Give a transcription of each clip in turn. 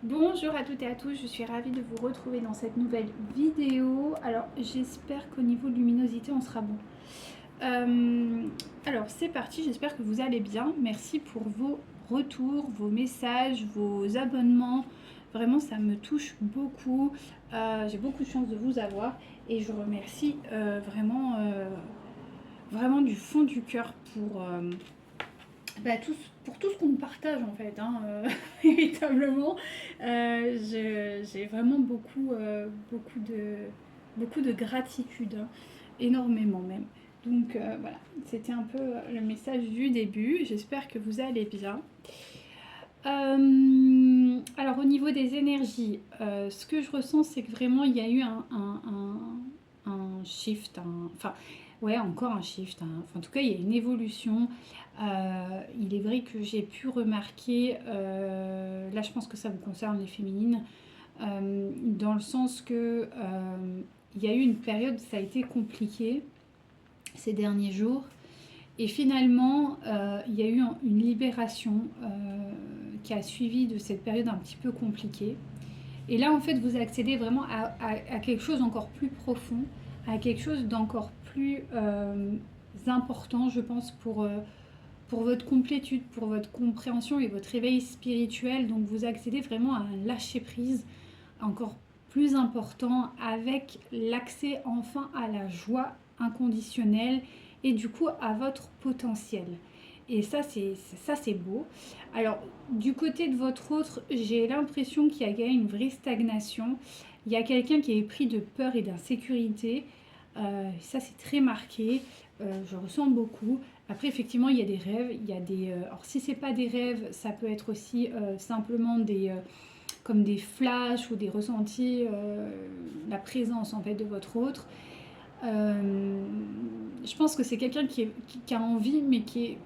Bonjour à toutes et à tous, je suis ravie de vous retrouver dans cette nouvelle vidéo. Alors j'espère qu'au niveau de luminosité on sera bon. Alors c'est parti, j'espère que vous allez bien. Merci pour vos retours, vos messages, vos abonnements. Vraiment ça me touche beaucoup. J'ai beaucoup de chance de vous avoir et je remercie vraiment du fond du cœur pour tout ce qu'on partage en fait, hein, véritablement. J'ai vraiment beaucoup de gratitude, hein, énormément même. Donc voilà, c'était un peu le message du début. J'espère que vous allez bien. Alors au niveau des énergies, ce que je ressens, c'est que vraiment il y a eu un shift, enfin ouais encore un shift, enfin, en tout cas il y a une évolution. Il est vrai que j'ai pu remarquer, là je pense que ça vous concerne les féminines, dans le sens que il y a eu une période, ça a été compliqué ces derniers jours. Et finalement, il y a eu une libération qui a suivi de cette période un petit peu compliquée. Et là, en fait, vous accédez vraiment à quelque chose d'encore plus profond, à quelque chose d'encore plus important, je pense, pour votre complétude, pour votre compréhension et votre réveil spirituel. Donc, vous accédez vraiment à un lâcher-prise encore plus important avec l'accès enfin à la joie inconditionnelle et du coup à votre potentiel. Et ça c'est beau. Alors du côté de votre autre, j'ai l'impression qu'il y a une vraie stagnation. Il y a quelqu'un qui est pris de peur et d'insécurité. Ça c'est très marqué. Je ressens beaucoup. Après effectivement il y a des rêves, il y a des. Alors si c'est pas des rêves, ça peut être aussi simplement des comme des flashs ou des ressentis, la présence en fait de votre autre. Euh, je pense que c'est quelqu'un qui a envie, mais qui est,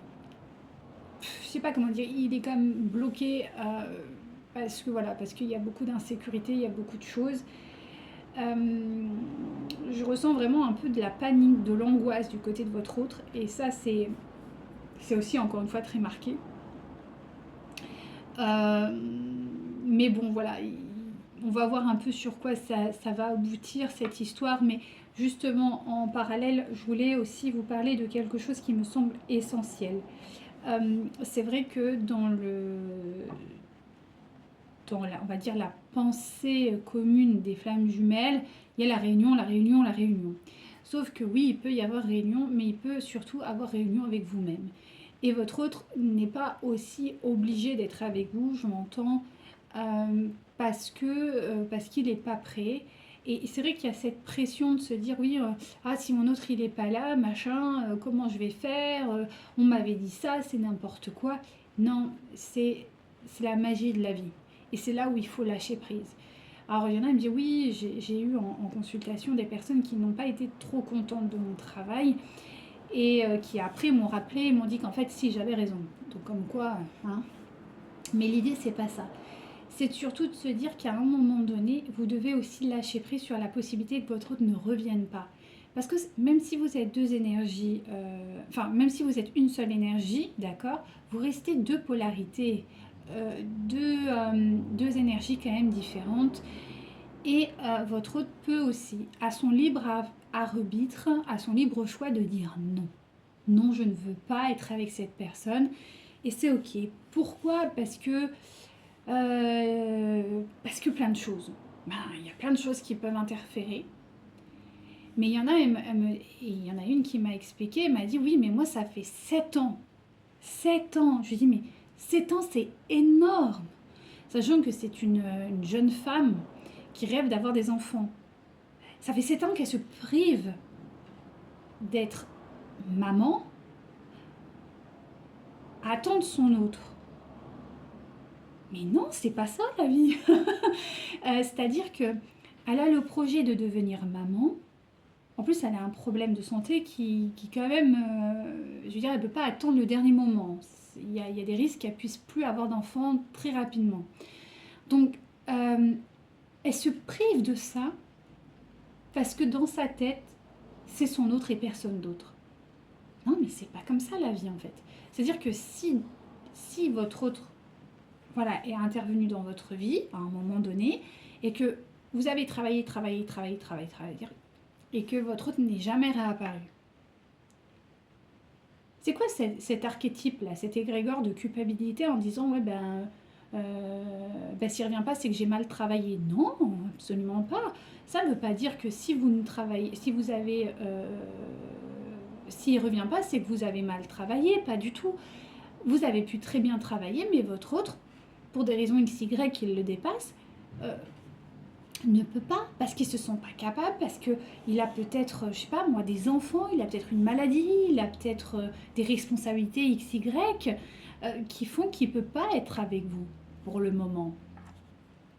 je sais pas comment dire, il est quand même bloqué parce que voilà, parce qu'il y a beaucoup d'insécurité, il y a beaucoup de choses. Euh, je ressens vraiment un peu de la panique, de l'angoisse du côté de votre autre, et ça c'est aussi encore une fois très marqué. Euh, mais bon, voilà, on va voir un peu sur quoi ça va aboutir cette histoire. Mais justement, en parallèle, je voulais aussi vous parler de quelque chose qui me semble essentiel. C'est vrai que on va dire la pensée commune des flammes jumelles, il y a la réunion, la réunion, la réunion. Sauf que oui, il peut y avoir réunion, mais il peut surtout avoir réunion avec vous-même. Et votre autre n'est pas aussi obligé d'être avec vous, je m'entends, parce qu'il n'est pas prêt. Et c'est vrai qu'il y a cette pression de se dire oui, ah si mon autre il est pas là, machin, comment je vais faire, on m'avait dit ça, c'est n'importe quoi. Non, c'est la magie de la vie. Et c'est là où il faut lâcher prise. Alors il y en a qui me disent oui, j'ai eu en consultation des personnes qui n'ont pas été trop contentes de mon travail et qui après m'ont rappelé, m'ont dit qu'en fait si j'avais raison. Donc comme quoi, hein. Mais l'idée c'est pas ça. C'est surtout de se dire qu'à un moment donné, vous devez aussi lâcher prise sur la possibilité que votre autre ne revienne pas. Parce que même si vous êtes deux énergies, enfin même si vous êtes une seule énergie, d'accord, vous restez deux polarités, deux énergies quand même différentes. Et votre autre peut aussi, à son libre arbitre, à son libre choix de dire non. Non, je ne veux pas être avec cette personne. Et c'est ok. Pourquoi? Parce que plein de choses. Ben, il y a plein de choses qui peuvent interférer. Mais il y en a une qui m'a expliqué, elle m'a dit oui, mais moi ça fait 7 ans. 7 ans. Je lui ai dit mais 7 ans c'est énorme. Sachant que c'est une jeune femme qui rêve d'avoir des enfants. Ça fait 7 ans qu'elle se prive d'être maman à attendre son autre. Mais non, c'est pas ça la vie. C'est-à-dire que elle a le projet de devenir maman. En plus, elle a un problème de santé qui quand même, je veux dire, elle ne peut pas attendre le dernier moment. Il y a des risques qu'elle puisse plus avoir d'enfants très rapidement. Donc, elle se prive de ça parce que dans sa tête, c'est son autre et personne d'autre. Non, mais c'est pas comme ça la vie en fait. C'est-à-dire que si votre autre voilà, est intervenu dans votre vie à un moment donné et que vous avez travaillé, et que votre autre n'est jamais réapparu. C'est quoi cet archétype-là, cet égrégore de culpabilité en disant ouais s'il revient pas, c'est que j'ai mal travaillé. Non, absolument pas. Ça ne veut pas dire que si vous ne travaillez, si vous avez, s'il revient pas, c'est que vous avez mal travaillé, pas du tout. Vous avez pu très bien travailler, mais votre autre, pour des raisons XY qui le dépassent, ne peut pas, parce qu'ils se sent pas capables, parce qu'il a peut-être, je sais pas moi, des enfants, il a peut-être une maladie, il a peut-être des responsabilités XY qui font qu'il peut pas être avec vous pour le moment.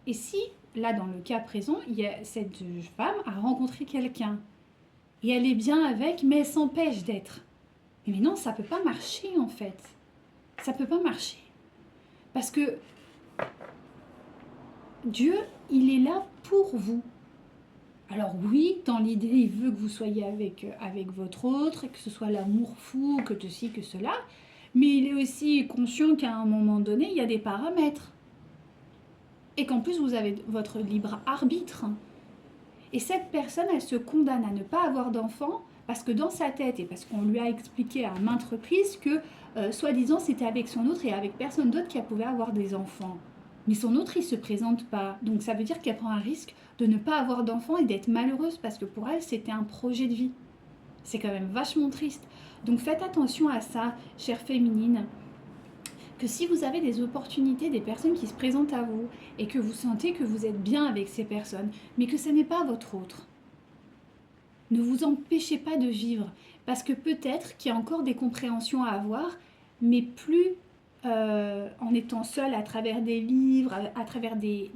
Et si, là dans le cas présent, cette femme a rencontré quelqu'un, et elle est bien avec, mais elle s'empêche d'être. Mais non, ça peut pas marcher en fait. Ça peut pas marcher. Parce que Dieu, il est là pour vous. Alors oui, dans l'idée, il veut que vous soyez avec votre autre, que ce soit l'amour fou, que ceci, que cela, mais il est aussi conscient qu'à un moment donné, il y a des paramètres. Et qu'en plus, vous avez votre libre arbitre. Et cette personne, elle se condamne à ne pas avoir d'enfant parce que dans sa tête, et parce qu'on lui a expliqué à maintes reprises que, soi-disant, c'était avec son autre et avec personne d'autre qu'elle pouvait avoir des enfants. Mais son autre, il ne se présente pas. Donc ça veut dire qu'elle prend un risque de ne pas avoir d'enfants et d'être malheureuse parce que pour elle, c'était un projet de vie. C'est quand même vachement triste. Donc faites attention à ça, chère féminine, que si vous avez des opportunités, des personnes qui se présentent à vous et que vous sentez que vous êtes bien avec ces personnes, mais que ce n'est pas votre autre, ne vous empêchez pas de vivre. Parce que peut-être qu'il y a encore des compréhensions à avoir, mais plus en étant seul à travers des livres, à travers des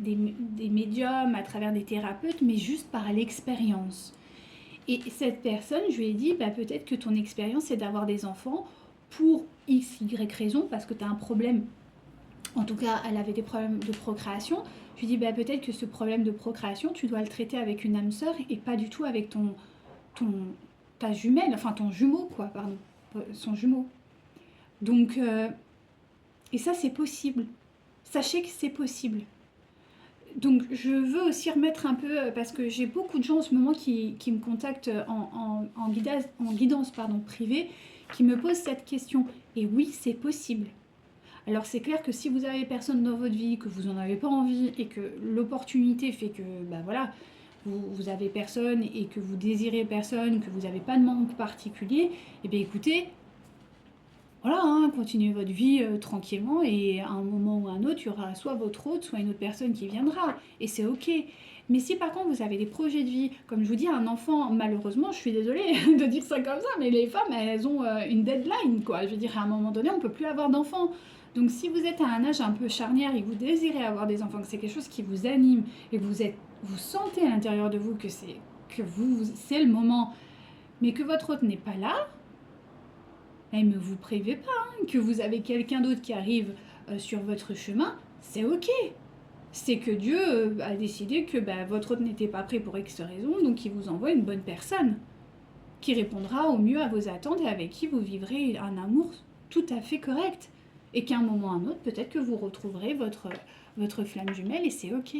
médiums, à travers des thérapeutes, mais juste par l'expérience. Et cette personne, je lui ai dit, bah, peut-être que ton expérience, c'est d'avoir des enfants pour X, Y raison, parce que tu as un problème. En tout cas, elle avait des problèmes de procréation. Je lui ai dit, bah, peut-être que ce problème de procréation, tu dois le traiter avec une âme sœur et pas du tout avec ta jumelle, enfin ton jumeau, quoi, pardon, son jumeau. Donc, et ça, c'est possible. Sachez que c'est possible. Donc, je veux aussi remettre un peu, parce que j'ai beaucoup de gens en ce moment qui me contactent en guidance privée, qui me posent cette question. Et oui, c'est possible. Alors, c'est clair que si vous avez personne dans votre vie, que vous n'en avez pas envie, et que l'opportunité fait que, bah voilà, vous avez personne, et que vous désirez personne, que vous n'avez pas de manque particulier, eh bien écoutez, voilà, hein, continuez votre vie tranquillement et à un moment ou à un autre, il y aura soit votre hôte, soit une autre personne qui viendra. Et c'est ok. Mais si par contre vous avez des projets de vie, comme je vous dis, un enfant, malheureusement, je suis désolée de dire ça comme ça, mais les femmes, elles ont une deadline, quoi. Je veux dire, à un moment donné, on ne peut plus avoir d'enfants. Donc si vous êtes à un âge un peu charnière et que vous désirez avoir des enfants, que c'est quelque chose qui vous anime et que vous sentez à l'intérieur de vous que c'est le moment, mais que votre hôte n'est pas là, et ne vous privez pas, hein, que vous avez quelqu'un d'autre qui arrive sur votre chemin, c'est ok. C'est que Dieu a décidé que votre hôte n'était pas prêt pour X raison, donc il vous envoie une bonne personne qui répondra au mieux à vos attentes et avec qui vous vivrez un amour tout à fait correct. Et qu'à un moment ou à un autre, peut-être que vous retrouverez votre flamme jumelle et c'est ok.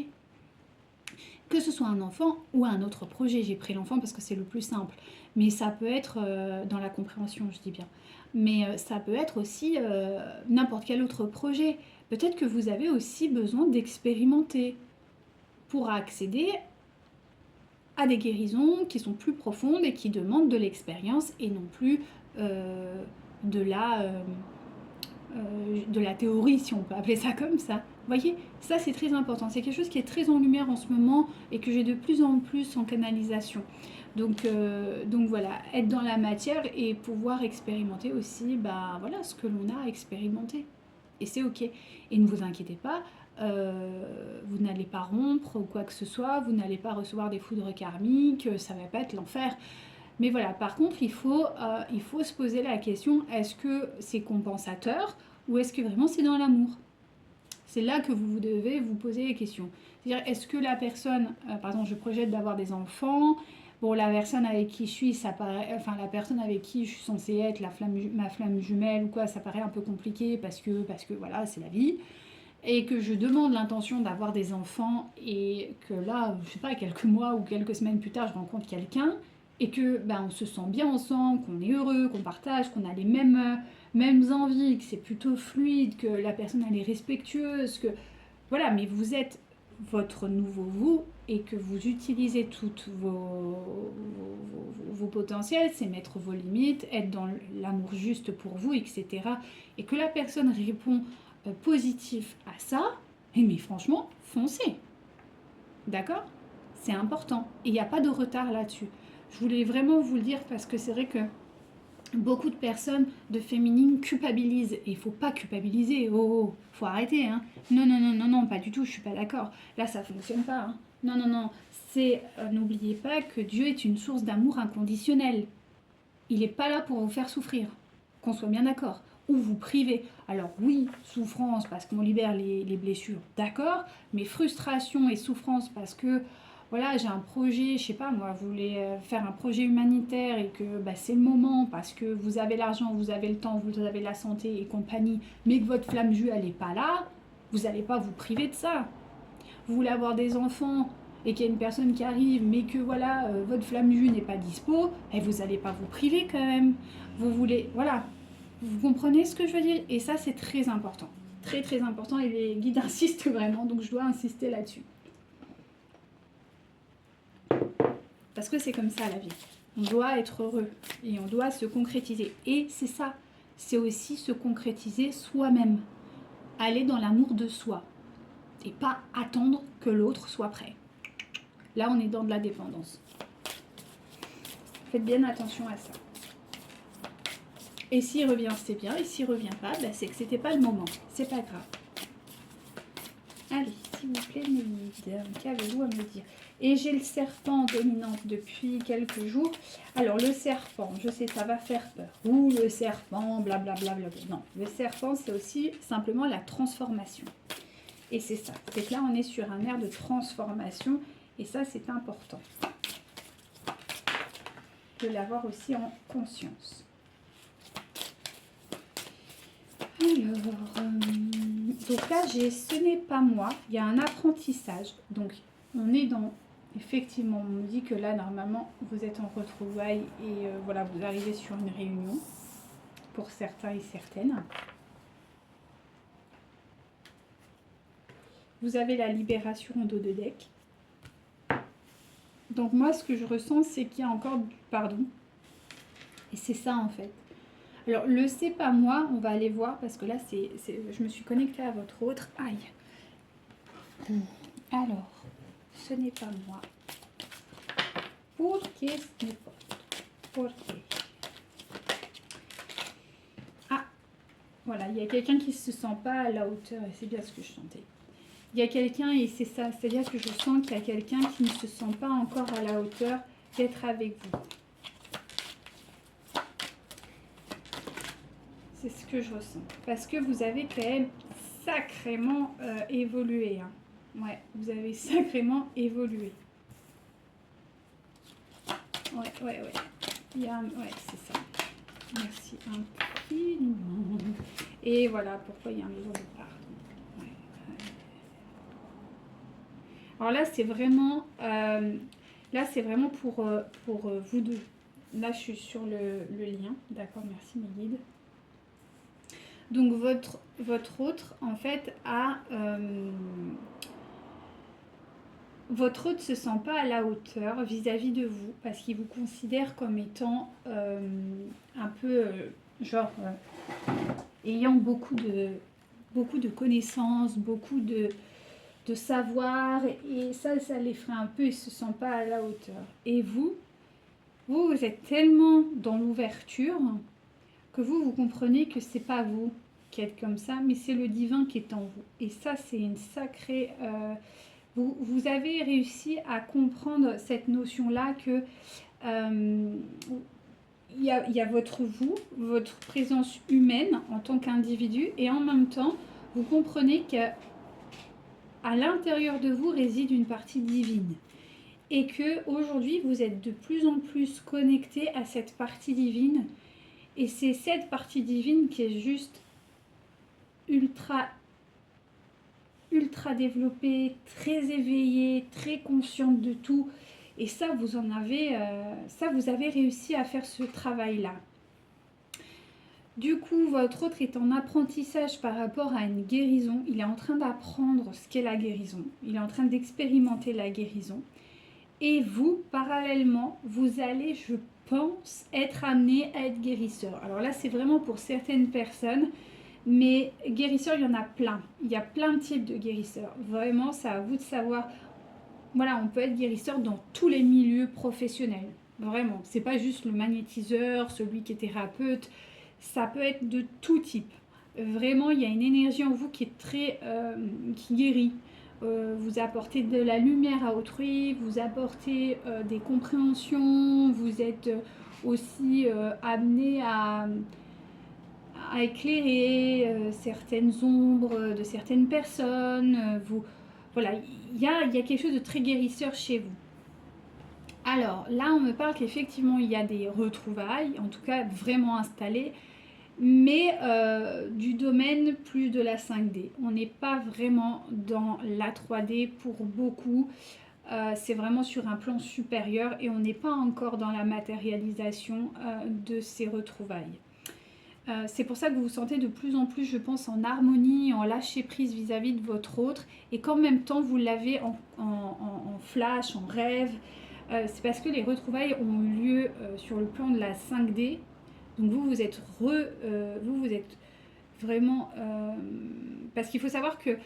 Que ce soit un enfant ou un autre projet, j'ai pris l'enfant parce que c'est le plus simple, mais ça peut être dans la compréhension, je dis bien, mais ça peut être aussi n'importe quel autre projet. Peut-être que vous avez aussi besoin d'expérimenter pour accéder à des guérisons qui sont plus profondes et qui demandent de l'expérience et non plus de la théorie, si on peut appeler ça comme ça. Vous voyez, ça c'est très important. C'est quelque chose qui est très en lumière en ce moment et que j'ai de plus en plus en canalisation. Donc voilà, être dans la matière et pouvoir expérimenter aussi voilà, ce que l'on a expérimenté. Et c'est ok. Et ne vous inquiétez pas, vous n'allez pas rompre ou quoi que ce soit, vous n'allez pas recevoir des foudres karmiques, ça va pas être l'enfer. Mais voilà, par contre, il faut se poser la question, est-ce que c'est compensateur ou est-ce que vraiment c'est dans l'amour? C'est là que vous devez vous poser les questions. C'est-à-dire, est-ce que la personne, par exemple, je projette d'avoir des enfants, bon, la personne avec qui je suis, ça paraît, enfin, la personne avec qui je suis censée être ma flamme jumelle ou quoi, ça paraît un peu compliqué parce que voilà, c'est la vie. et que je demande l'intention d'avoir des enfants et que là, je sais pas, quelques mois ou quelques semaines plus tard, je rencontre quelqu'un et que ben, on se sent bien ensemble, qu'on est heureux, qu'on partage, qu'on a les mêmes envies, que c'est plutôt fluide, que la personne elle est respectueuse, que voilà, mais vous êtes votre nouveau vous et que vous utilisez toutes vos potentiels, c'est mettre vos limites, être dans l'amour juste pour vous, etc. Et que la personne répond positif à ça, et mais franchement, foncez. D'accord? C'est important. Et il n'y a pas de retard là-dessus. Je voulais vraiment vous le dire parce que c'est vrai que beaucoup de personnes de féminine culpabilisent. Et il faut pas culpabiliser. Oh, faut arrêter. Hein. Non, non, non, non, non, pas du tout. Je suis pas d'accord. Là, ça fonctionne pas. Hein. Non, non, non. C'est n'oubliez pas que Dieu est une source d'amour inconditionnel. Il n'est pas là pour vous faire souffrir. Qu'on soit bien d'accord. Ou vous priver. Alors oui, souffrance parce qu'on libère les blessures, d'accord. Mais frustration et souffrance parce que voilà, j'ai un projet, je sais pas moi, vous voulez faire un projet humanitaire et que bah, c'est le moment parce que vous avez l'argent, vous avez le temps, vous avez la santé et compagnie, mais que votre flamme juive elle n'est pas là, vous n'allez pas vous priver de ça. Vous voulez avoir des enfants et qu'il y a une personne qui arrive, mais que voilà, votre flamme juive n'est pas dispo, et vous n'allez pas vous priver quand même. Vous voulez, voilà, vous comprenez ce que je veux dire? Et ça, c'est très important. Très, très important. Et les guides insistent vraiment, donc je dois insister là-dessus. Parce que c'est comme ça la vie. On doit être heureux et on doit se concrétiser. Et c'est ça. C'est aussi se concrétiser soi-même. Aller dans l'amour de soi. Et pas attendre que l'autre soit prêt. Là, on est dans de la dépendance. Faites bien attention à ça. Et s'il revient, c'est bien. Et s'il revient pas, bah, c'est que c'était pas le moment. C'est pas grave. Allez, s'il vous plaît, mes guides, qu'avez-vous à me dire? Et j'ai le serpent dominante depuis quelques jours. Alors, le serpent, je sais, ça va faire peur. Ou le serpent, blablabla. Non, le serpent, c'est aussi simplement la transformation. Et c'est ça. C'est que là, on est sur un air de transformation. Et ça, c'est important de l'avoir aussi en conscience. Alors, donc là, ce n'est pas moi. Il y a un apprentissage. Donc, on est dans... Effectivement, on me dit que là, normalement, vous êtes en retrouvailles et voilà, vous arrivez sur une réunion pour certains et certaines. Vous avez la libération en dos de deck. Donc moi, ce que je ressens, c'est qu'il y a encore du pardon. Et c'est ça, en fait. Alors, le c'est pas moi, on va aller voir parce que là, je me suis connectée à votre autre. Aïe. Alors, ce n'est pas moi. Pourquoi ce n'est pas? Pourquoi? Ah, voilà, il y a quelqu'un qui ne se sent pas à la hauteur et c'est bien ce que je sentais. Il y a quelqu'un et c'est ça, c'est-à-dire que je sens qu'il y a quelqu'un qui ne se sent pas encore à la hauteur d'être avec vous. C'est ce que je ressens. Parce que vous avez quand même sacrément évolué. Hein. Ouais, vous avez sacrément évolué. Ouais. Il y a ouais, c'est ça. Merci infiniment. Et voilà pourquoi il y a un besoin de pardon. Ouais. Alors là, c'est vraiment, pour vous deux. Là, je suis sur le lien. D'accord, merci mes guides. Donc votre autre, en fait, votre autre ne se sent pas à la hauteur vis-à-vis de vous parce qu'il vous considère comme étant un peu, ayant beaucoup de connaissances, beaucoup de savoir. Et ça l'effraie un peu, il ne se sent pas à la hauteur. Et vous êtes tellement dans l'ouverture que vous comprenez que c'est pas vous qui êtes comme ça, mais c'est le divin qui est en vous. Et ça, c'est une sacrée... vous avez réussi à comprendre cette notion-là que il y a votre vous, votre présence humaine en tant qu'individu, et en même temps, vous comprenez qu'à l'intérieur de vous réside une partie divine. Et que aujourd'hui vous êtes de plus en plus connecté à cette partie divine. Et c'est cette partie divine qui est juste ultra ultra développée, très éveillée, très consciente de tout. Et ça, vous avez réussi à faire ce travail-là. Du coup, votre autre est en apprentissage par rapport à une guérison. Il est en train d'apprendre ce qu'est la guérison. Il est en train d'expérimenter la guérison. Et vous, parallèlement, vous allez, je pense, être amené à être guérisseur. Alors là, c'est vraiment pour certaines personnes, mais guérisseur, il y en a plein. Il y a plein de types de guérisseurs. Vraiment, c'est à vous de savoir. Voilà, on peut être guérisseur dans tous les milieux professionnels. Vraiment, c'est pas juste le magnétiseur, celui qui est thérapeute. Ça peut être de tout type. Vraiment, il y a une énergie en vous qui est qui guérit. Vous apportez de la lumière à autrui, vous apportez des compréhensions, vous êtes aussi amené à éclairer certaines ombres de certaines personnes. Voilà, il y a quelque chose de très guérisseur chez vous. Alors là, on me parle qu'effectivement, il y a des retrouvailles, en tout cas vraiment installées, mais du domaine plus de la 5D. On n'est pas vraiment dans la 3D pour beaucoup. C'est vraiment sur un plan supérieur et on n'est pas encore dans la matérialisation de ces retrouvailles. C'est pour ça que vous vous sentez de plus en plus, je pense, en harmonie, en lâcher prise vis-à-vis de votre autre, et qu'en même temps vous l'avez en flash, en rêve. C'est parce que les retrouvailles ont eu lieu sur le plan de la 5D. Donc vous êtes vraiment... parce qu'il faut savoir que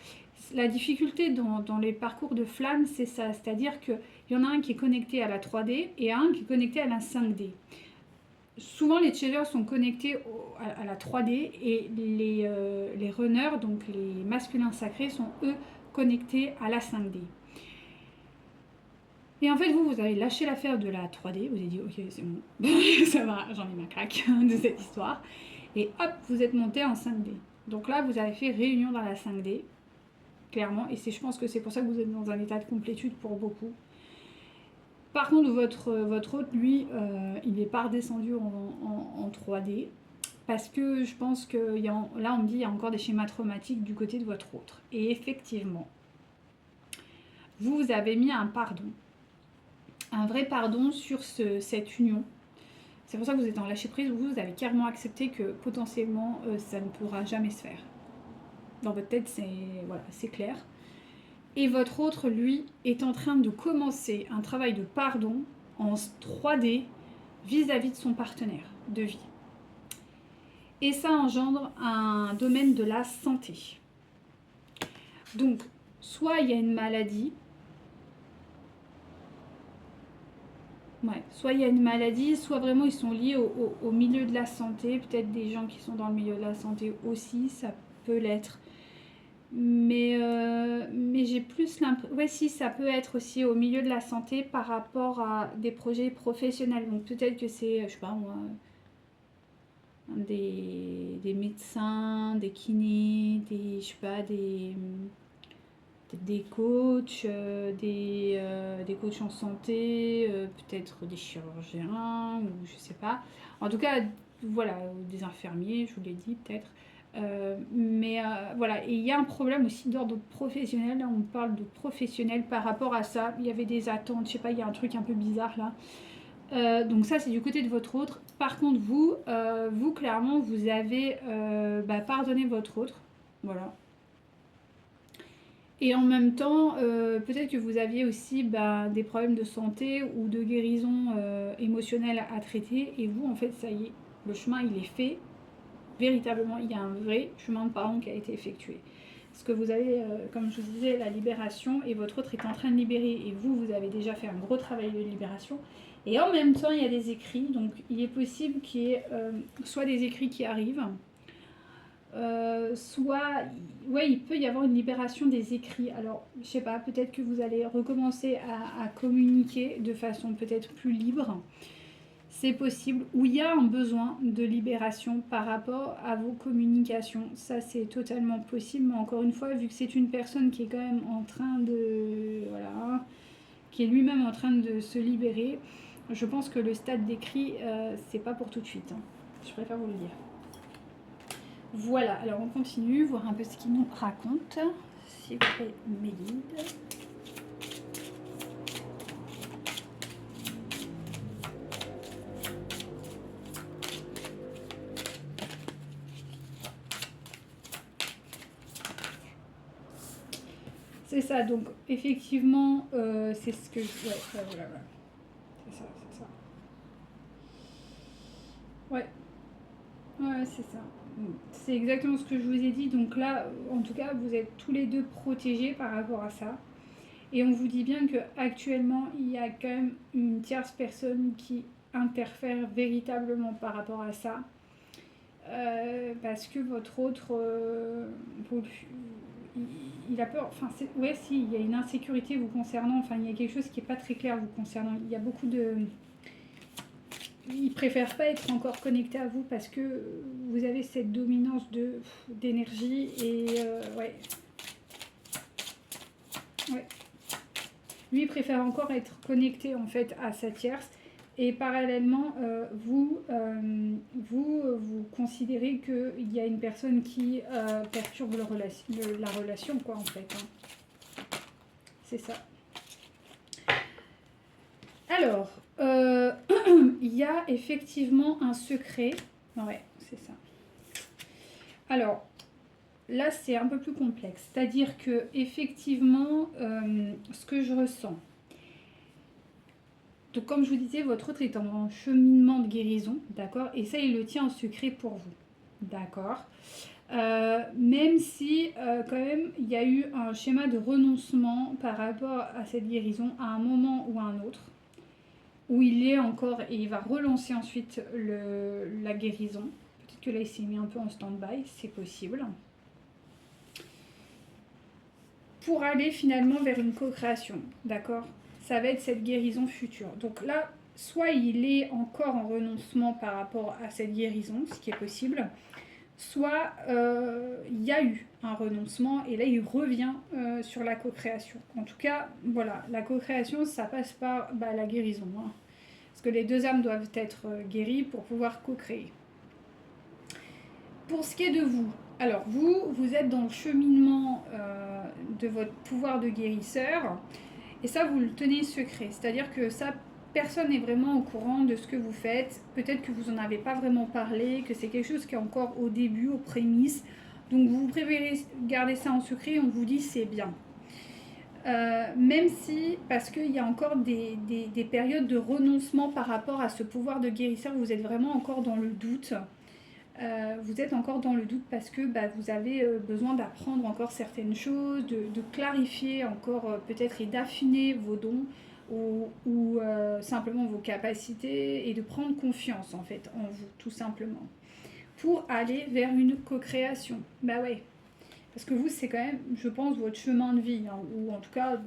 la difficulté dans les parcours de flammes, c'est ça. C'est-à-dire qu'il y en a un qui est connecté à la 3D et un qui est connecté à la 5D. Souvent, les challengers sont connectés à la 3D et les runners, donc les masculins sacrés, sont eux connectés à la 5D. Et en fait, vous avez lâché l'affaire de la 3D, vous avez dit ok, c'est bon, ça va, j'en ai ma claque de cette histoire. Et hop, vous êtes monté en 5D. Donc là, vous avez fait réunion dans la 5D, clairement, et je pense que c'est pour ça que vous êtes dans un état de complétude pour beaucoup. Par contre, votre hôte, lui, il n'est pas redescendu en 3D, parce que je pense que là, on me dit qu'il y a encore des schémas traumatiques du côté de votre autre. Et effectivement, vous avez mis un pardon. Un vrai pardon sur cette union. C'est pour ça que vous êtes en lâcher prise. Vous avez carrément accepté que potentiellement ça ne pourra jamais se faire. Dans votre tête, c'est clair. Et votre autre, lui, est en train de commencer un travail de pardon en 3D vis-à-vis de son partenaire de vie. Et ça engendre un domaine de la santé. Donc, soit il y a une maladie, soit il y a une maladie, soit vraiment ils sont liés au milieu de la santé. Peut-être des gens qui sont dans le milieu de la santé aussi, ça peut l'être. Mais j'ai plus l'impression... Ouais, si, ça peut être aussi au milieu de la santé par rapport à des projets professionnels. Donc peut-être que c'est, je sais pas moi, des médecins, des kinés, je sais pas, des coachs, des coachs en santé, peut-être des chirurgiens, ou je sais pas. En tout cas, voilà, des infirmiers, je vous l'ai dit peut-être. Voilà, et il y a un problème aussi d'ordre professionnel. Là, on parle de professionnel par rapport à ça. Il y avait des attentes, je sais pas, il y a un truc un peu bizarre là. Donc ça, c'est du côté de votre autre. Par contre, vous clairement, vous avez pardonné votre autre. Voilà. Et en même temps, peut-être que vous aviez aussi des problèmes de santé ou de guérison émotionnelle à traiter. Et vous, en fait, ça y est, le chemin, il est fait. Véritablement, il y a un vrai chemin de pardon qui a été effectué. Parce que vous avez, comme je vous disais, la libération et votre autre est en train de libérer. Et vous avez déjà fait un gros travail de libération. Et en même temps, il y a des écrits. Donc, il est possible qu'il y ait soit des écrits qui arrivent, soit, il peut y avoir une libération des écrits. Alors, je sais pas, peut-être que vous allez recommencer à communiquer de façon peut-être plus libre. C'est possible, ou il y a un besoin de libération par rapport à vos communications. Ça, c'est totalement possible, mais encore une fois, vu que c'est une personne qui est quand même en train de... Voilà, qui est lui-même en train de se libérer, je pense que le stade d'écrit, c'est pas pour tout de suite. Je préfère vous le dire. Voilà, alors on continue, voir un peu ce qu'il nous raconte. s'il vous plaît, mes guides. C'est ça, donc effectivement, c'est ce que... Ouais, voilà. C'est ça. Ouais, c'est ça. C'est exactement ce que je vous ai dit. Donc là, en tout cas, vous êtes tous les deux protégés par rapport à ça. Et on vous dit bien qu'actuellement, il y a quand même une tierce personne qui interfère véritablement par rapport à ça. Parce que votre autre, il a peur, enfin, ouais, si, il y a une insécurité vous concernant, enfin, il y a quelque chose qui n'est pas très clair vous concernant. Il y a beaucoup de... Il préfère pas être encore connecté à vous parce que vous avez cette dominance d'énergie et ouais. Lui, il préfère encore être connecté en fait à sa tierce. Et parallèlement, vous considérez qu'il y a une personne qui perturbe la relation, quoi, en fait. Hein. C'est ça. Alors, il y a effectivement un secret. Ouais, c'est ça. Alors, là, c'est un peu plus complexe. C'est-à-dire que, effectivement, ce que je ressens... Donc, comme je vous disais, votre autre est en cheminement de guérison, d'accord? Et ça, il le tient en secret pour vous, d'accord? Même si, quand même, il y a eu un schéma de renoncement par rapport à cette guérison à un moment ou à un autre, où il est encore, et il va relancer ensuite la guérison. Peut-être que là, il s'est mis un peu en stand-by, c'est possible. Pour aller finalement vers une co-création, d'accord? Ça va être cette guérison future. Donc là, soit il est encore en renoncement par rapport à cette guérison, ce qui est possible, soit il y a eu un renoncement et là il revient sur la co-création. En tout cas, voilà, la co-création, ça passe par la guérison. Hein, parce que les deux âmes doivent être guéries pour pouvoir co-créer. Pour ce qui est de vous, alors vous êtes dans le cheminement de votre pouvoir de guérisseur. Et ça, vous le tenez secret. C'est-à-dire que ça, personne n'est vraiment au courant de ce que vous faites. Peut-être que vous n'en avez pas vraiment parlé, que c'est quelque chose qui est encore au début, aux prémices. Donc, vous préférez garder ça en secret. On vous dit c'est bien. Même si, parce qu'il y a encore des périodes de renoncement par rapport à ce pouvoir de guérisseur, vous êtes vraiment encore dans le doute. Vous êtes encore dans le doute parce que vous avez besoin d'apprendre encore certaines choses, de clarifier encore peut-être et d'affiner vos dons ou simplement vos capacités et de prendre confiance en fait en vous tout simplement pour aller vers une co-création. Ouais, parce que vous c'est quand même, je pense, votre chemin de vie hein, ou en tout cas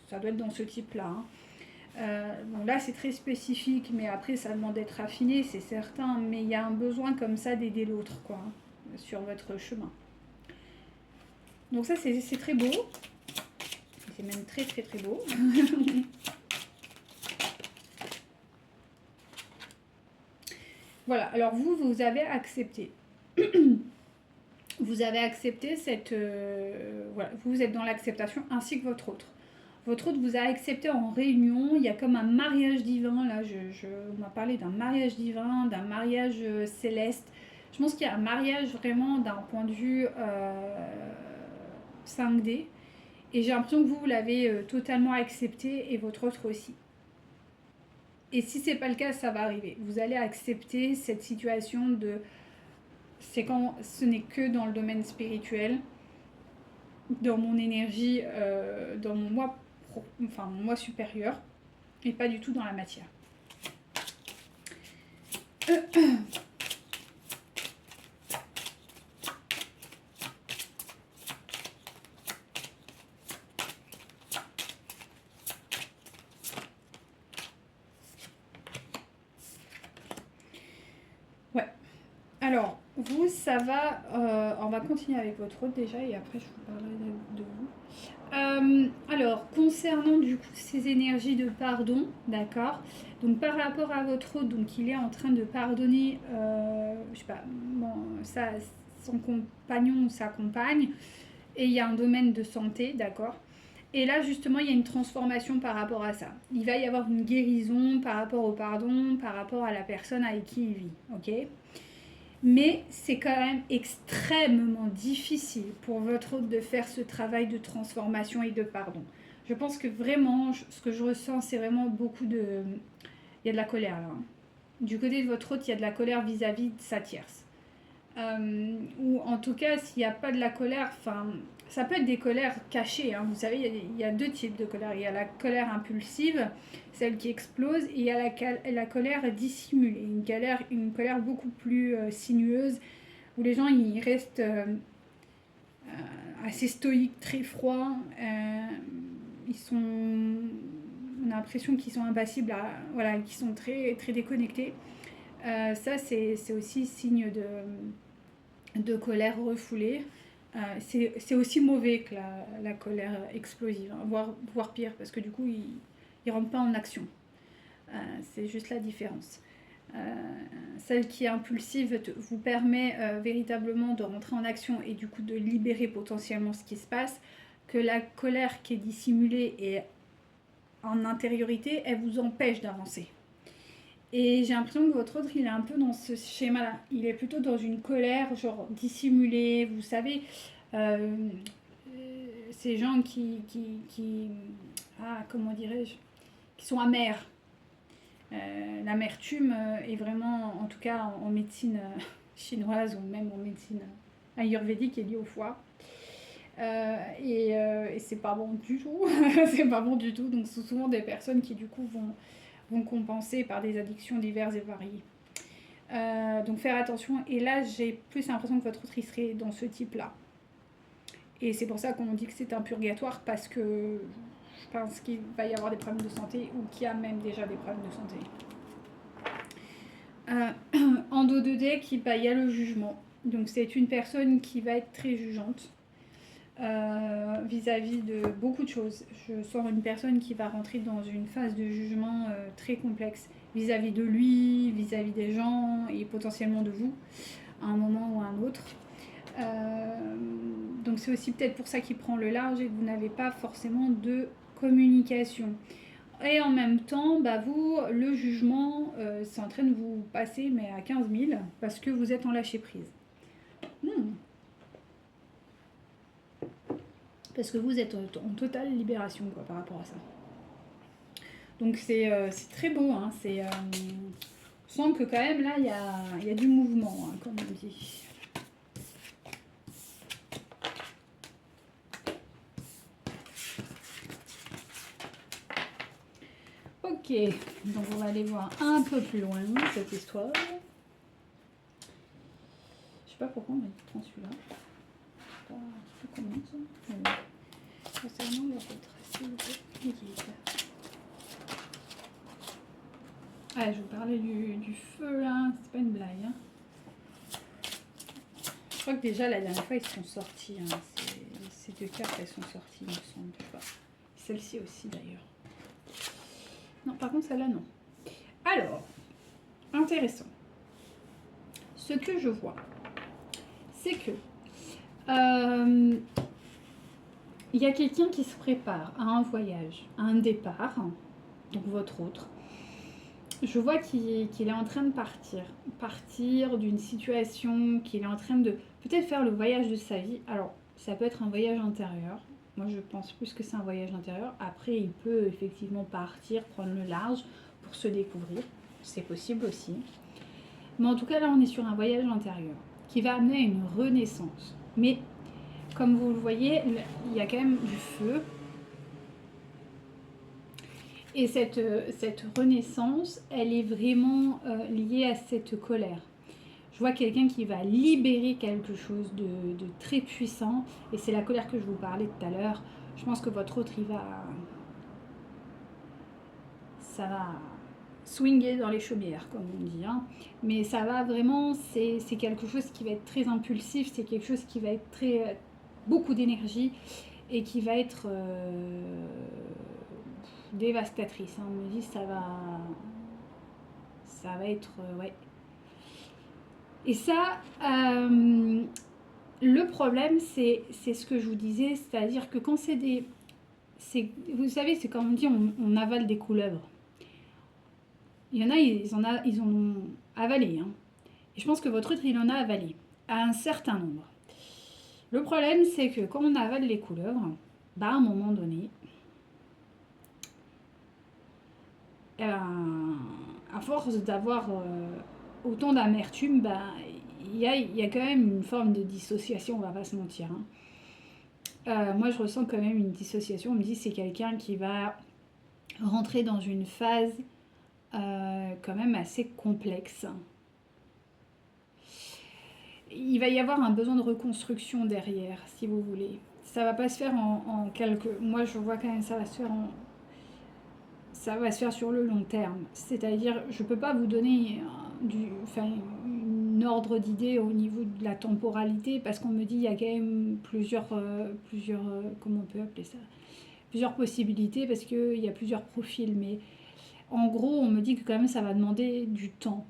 ça doit être dans ce type-là. Hein. Bon là c'est très spécifique mais après ça demande d'être affiné c'est certain mais il y a un besoin comme ça d'aider l'autre quoi hein, sur votre chemin donc ça c'est très beau c'est même très beau voilà alors vous avez accepté vous avez accepté cette voilà vous êtes dans l'acceptation ainsi que votre autre vous a accepté en réunion, il y a comme un mariage divin, là, on m'a parlé d'un mariage divin, d'un mariage céleste. Je pense qu'il y a un mariage vraiment d'un point de vue 5D. Et j'ai l'impression que vous l'avez totalement accepté et votre autre aussi. Et si ce n'est pas le cas, ça va arriver. Vous allez accepter cette situation de... C'est quand ce n'est que dans le domaine spirituel, dans mon énergie, dans mon moi mon moi supérieur et pas du tout dans la matière. Ouais. Alors, vous, ça va... on va continuer avec votre autre déjà et après je vous parlerai de vous. Alors, concernant du coup ces énergies de pardon, d'accord. Donc par rapport à votre autre, donc il est en train de pardonner, je sais pas, son compagnon ou sa compagne. et il y a un domaine de santé, d'accord? Et là, justement, il y a une transformation par rapport à ça. Il va y avoir une guérison par rapport au pardon, par rapport à la personne avec qui il vit, ok? Mais c'est quand même extrêmement difficile pour votre hôte de faire ce travail de transformation et de pardon. Je pense que vraiment, ce que je ressens, c'est vraiment beaucoup de... Il y a de la colère là, hein. Du côté de votre hôte, il y a de la colère vis-à-vis de sa tierce. Ou en tout cas, s'il n'y a pas de la colère, enfin, ça peut être des colères cachées, hein. Vous savez, il y a deux types de colère. Il y a la colère impulsive, celle qui explose, et il y a la colère dissimulée, une colère beaucoup plus sinueuse, où les gens ils restent assez stoïques, très froids. Ils sont, on a l'impression qu'ils sont impassibles, voilà, qu'ils sont très, très déconnectés. Ça, c'est aussi signe de colère refoulée. C'est aussi mauvais que la colère explosive, hein, voire pire, parce que du coup, il ne rentre pas en action. C'est juste la différence. Euh, Celle qui est impulsive vous permet véritablement de rentrer en action et du coup de libérer potentiellement ce qui se passe, que la colère qui est dissimulée et en intériorité, elle vous empêche d'avancer. Et j'ai l'impression que votre autre, il est un peu dans ce schéma-là. Il est plutôt dans une colère, genre dissimulée, vous savez, euh, ces gens comment dirais-je, qui sont amers. L'amertume est vraiment, en tout cas en médecine chinoise ou même en médecine ayurvédique, est liée au foie. Et c'est pas bon du tout. C'est pas bon du tout. Donc, ce sont souvent des personnes qui, du coup, vont compenser par des addictions diverses et variées. Donc faire attention. Et là, j'ai plus l'impression que votre autre, il serait dans ce type-là. Et c'est pour ça qu'on dit que c'est un purgatoire, parce que je pense qu'il va y avoir des problèmes de santé, ou qu'il y a même déjà des problèmes de santé. En dos de deck, il y a le jugement. Donc c'est une personne qui va être très jugeante vis-à-vis de beaucoup de choses. Je sens une personne qui va rentrer dans une phase de jugement très complexe vis-à-vis de lui, vis-à-vis des gens et potentiellement de vous, à un moment ou à un autre. Donc c'est aussi peut-être pour ça qu'il prend le large et que vous n'avez pas forcément de communication. Et en même temps, bah vous, le jugement, c'est en train de vous passer mais à 15 000 parce que vous êtes en lâcher prise. Parce que vous êtes en totale libération quoi, par rapport à ça. Donc c'est très beau, hein. Je sens que quand même là, il y a du mouvement, hein, comme on dit. Ok, donc on va aller voir un peu plus loin cette histoire. Je sais pas pourquoi on prend celui-là. Je sais pas comment ça. Concernant le retracer médical. Ah, je vous parlais du feu là, c'est pas une blague. Hein. Je crois que déjà la dernière fois ils sont sortis. Hein. Ces deux cartes elles sont sorties, il me semble. Je sais pas. Celle-ci aussi d'ailleurs. Non, par contre celle-là non. Alors, intéressant. Ce que je vois, c'est que il y a quelqu'un qui se prépare à un voyage, à un départ, donc votre autre. Je vois qu'il est en train de partir d'une situation, qu'il est en train de peut-être faire le voyage de sa vie. Alors, ça peut être un voyage intérieur. Moi, je pense plus que c'est un voyage intérieur. Après, il peut effectivement partir, prendre le large pour se découvrir. C'est possible aussi. Mais en tout cas, là, on est sur un voyage intérieur qui va amener à une renaissance. Mais, comme vous le voyez, il y a quand même du feu. Et cette renaissance, elle est vraiment liée à cette colère. Je vois quelqu'un qui va libérer quelque chose de très puissant. Et c'est la colère que je vous parlais tout à l'heure. Je pense que votre autre, ça va swinger dans les chaumières, comme on dit. Hein. Mais ça va vraiment, c'est quelque chose qui va être très impulsif. C'est quelque chose qui va être beaucoup d'énergie et qui va être... dévastatrice, hein. On me dit ça va être ouais. Et ça Le problème, c'est ce que je vous disais, c'est-à-dire que quand c'est des... Vous savez, c'est comme on dit, on avale des couleuvres. Il y en a, ils en ont avalé. Hein. Et je pense que votre autre, il en a avalé. À un certain nombre. Le problème, c'est que quand on avale les couleuvres, bah, à un moment donné, à force d'avoir autant d'amertume, bah, il y a quand même une forme de dissociation, on va pas se mentir. Hein. Moi, je ressens quand même une dissociation. On me dit c'est quelqu'un qui va rentrer dans une phase quand même assez complexe. Il va y avoir un besoin de reconstruction derrière, si vous voulez. Ça va pas se faire en quelques... Moi, je vois quand même ça va se faire ça va se faire sur le long terme. C'est-à-dire, je peux pas vous donner une ordre d'idée au niveau de la temporalité parce qu'on me dit il y a quand même comment on peut appeler ça, plusieurs possibilités parce qu'il y a plusieurs profils. Mais en gros, on me dit que quand même ça va demander du temps.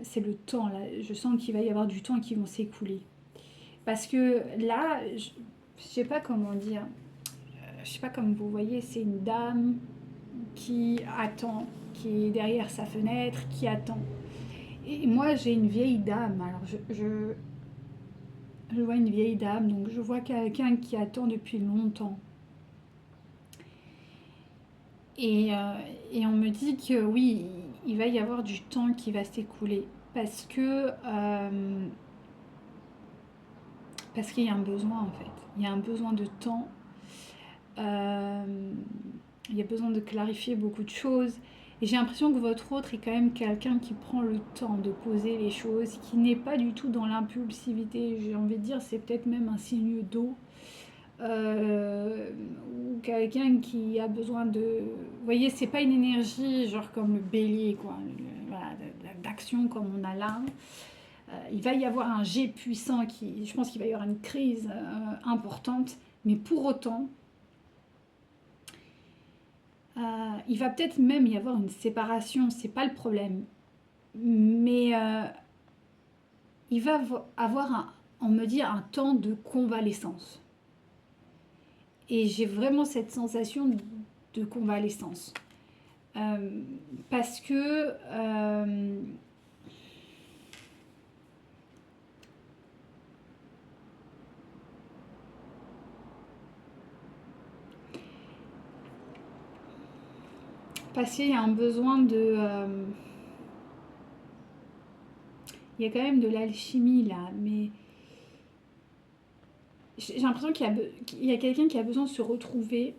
C'est le temps là. Je sens qu'il va y avoir du temps qui vont s'écouler. Parce que là, je sais pas comment dire. Je sais pas comme vous voyez, c'est une dame qui attend, qui est derrière sa fenêtre, qui attend. Et moi, j'ai une vieille dame. Alors, je vois une vieille dame, donc je vois quelqu'un qui attend depuis longtemps. Et, euh, et on me dit que oui, il va y avoir du temps qui va s'écouler parce qu'il y a un besoin en fait. Il y a un besoin de temps. Euh, il y a besoin de clarifier beaucoup de choses. Et j'ai l'impression que votre autre est quand même quelqu'un qui prend le temps de poser les choses, qui n'est pas du tout dans l'impulsivité. J'ai envie de dire, c'est peut-être même un signe d'eau. Ou quelqu'un qui a besoin de... Vous voyez, c'est pas une énergie genre comme le bélier, quoi. Voilà, d'action comme on a là. Il va y avoir un jet puissant qui... Je pense qu'il va y avoir une crise importante. Mais pour autant, il va peut-être même y avoir une séparation, c'est pas le problème. Mais il va avoir, on me dit, un temps de convalescence. Et j'ai vraiment cette sensation de convalescence. Parce que qu'il y a un besoin de... il y a quand même de l'alchimie là, mais j'ai l'impression qu'il y a quelqu'un qui a besoin de se retrouver,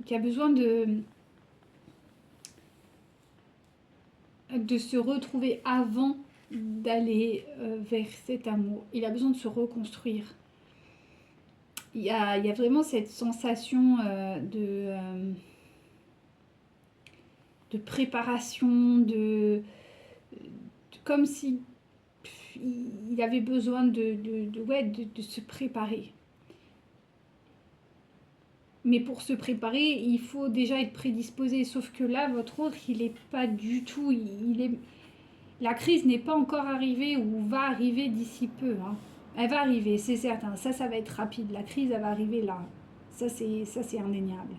qui a besoin de se retrouver avant d'aller vers cet amour. Il a besoin de se reconstruire. Il y a vraiment cette sensation de préparation, comme si il avait besoin de se préparer. Mais pour se préparer, il faut déjà être prédisposé. Sauf que là, votre autre, il n'est pas du tout... La crise n'est pas encore arrivée ou va arriver d'ici peu. Hein. Elle va arriver, c'est certain. Ça va être rapide. La crise, elle va arriver là. Ça, c'est indéniable.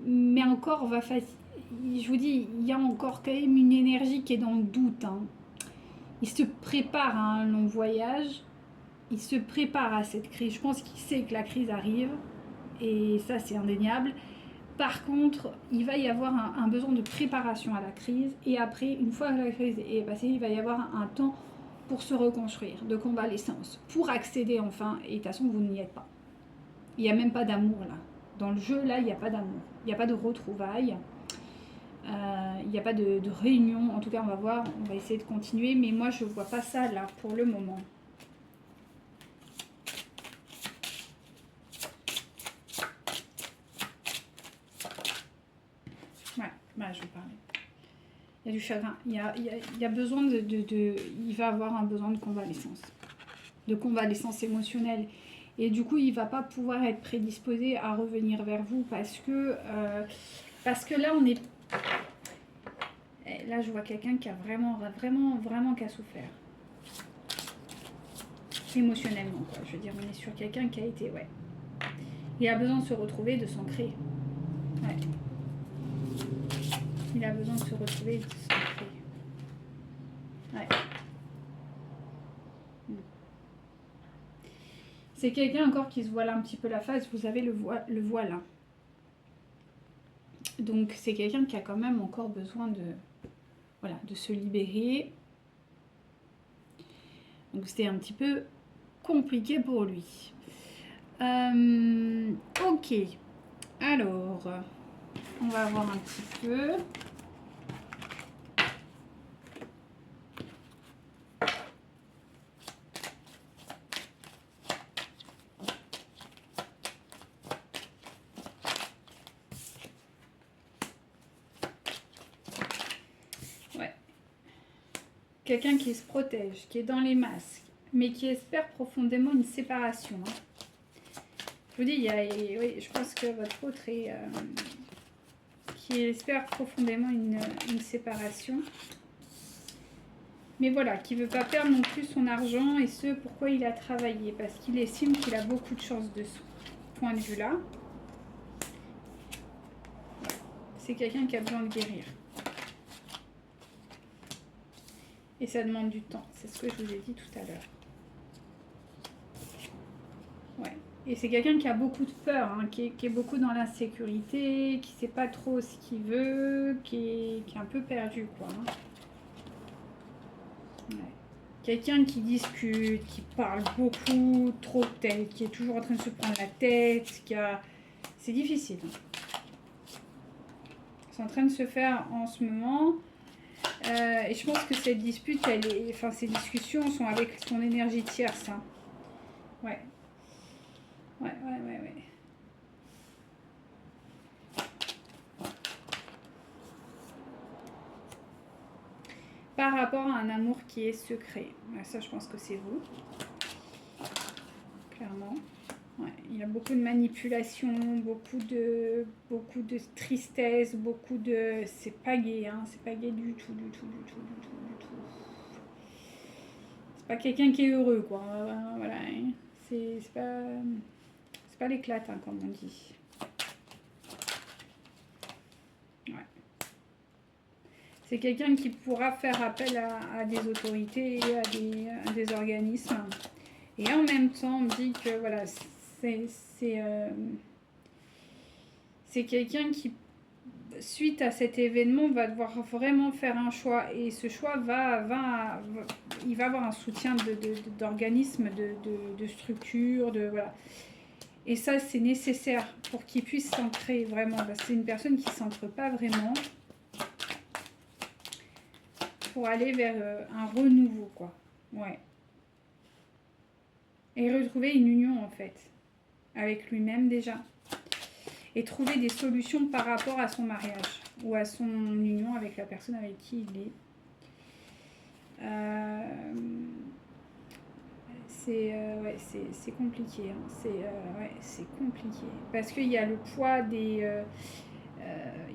Mais encore, je vous dis, il y a encore quand même une énergie qui est dans le doute. Hein. Il se prépare à un long voyage. Il se prépare à cette crise. Je pense qu'il sait que la crise arrive. Et ça, c'est indéniable. Par contre, il va y avoir un besoin de préparation à la crise. Et après, une fois que la crise est passée, il va y avoir un temps pour se reconstruire, de convalescence, pour accéder enfin. Et de toute façon, vous n'y êtes pas. Il n'y a même pas d'amour là. Dans le jeu, là, il n'y a pas d'amour. Il n'y a pas de retrouvailles. Il n'y a pas de réunion. En tout cas, on va voir. On va essayer de continuer. Mais moi, je ne vois pas ça là pour le moment. Ouais, je vous parlais. Il y a du chagrin. Il y a besoin il va avoir un besoin de convalescence émotionnelle. Et du coup, il ne va pas pouvoir être prédisposé à revenir vers vous parce que là, on est... Là, je vois quelqu'un qui a vraiment qu'à souffert. émotionnellement, quoi. Je veux dire, on est sur quelqu'un qui a été, ouais. Il a besoin de se retrouver, de s'ancrer. Ouais. Il a besoin de se retrouver, de s'ancrer. Ouais. C'est quelqu'un encore qui se voile un petit peu la face. Vous avez le voile. Hein. Donc c'est quelqu'un qui a quand même encore besoin de, voilà, de se libérer. Donc c'était un petit peu compliqué pour lui. Ok. Alors, on va voir un petit peu. Ouais. Quelqu'un qui se protège, qui est dans les masques, mais qui espère profondément une séparation. Hein. Je vous dis, oui, je pense que votre autre est... qui espère profondément une séparation. Mais voilà, qui ne veut pas perdre non plus son argent et ce pourquoi il a travaillé. Parce qu'il estime qu'il a beaucoup de chance de ce point de vue-là. Voilà. C'est quelqu'un qui a besoin de guérir. Et ça demande du temps. C'est ce que je vous ai dit tout à l'heure. Ouais. Et c'est quelqu'un qui a beaucoup de peur, hein, qui est beaucoup dans l'insécurité, qui ne sait pas trop ce qu'il veut, qui est un peu perdu, quoi. Hein. Ouais. Quelqu'un qui discute, qui parle beaucoup, trop peut-être, qui est toujours en train de se prendre la tête, c'est difficile. C'est en train de se faire en ce moment. Et je pense que cette dispute, ces discussions sont avec son énergie tierce. Hein. Ouais. Ouais. Par rapport à un amour qui est secret. Ouais, ça, je pense que c'est vous. Clairement. Ouais, il y a beaucoup de manipulation, beaucoup de tristesse, beaucoup de... C'est pas gai, hein. C'est pas gai du tout. C'est pas quelqu'un qui est heureux, quoi. Voilà. Hein. C'est pas l'éclate, hein, comme on dit. Ouais. C'est quelqu'un qui pourra faire appel à des autorités et à des organismes. Et en même temps, on me dit que voilà, c'est quelqu'un qui, suite à cet événement, va devoir vraiment faire un choix. Et ce choix il va avoir un soutien d'organismes, de structures, voilà. Et ça, c'est nécessaire pour qu'il puisse s'ancrer vraiment. Parce que c'est une personne qui ne s'ancre pas vraiment. Pour aller vers un renouveau, quoi. Ouais. Et retrouver une union, en fait. Avec lui-même, déjà. Et trouver des solutions par rapport à son mariage. Ou à son union avec la personne avec qui il est. C'est compliqué. Hein. C'est compliqué. Parce qu'il y a le poids des...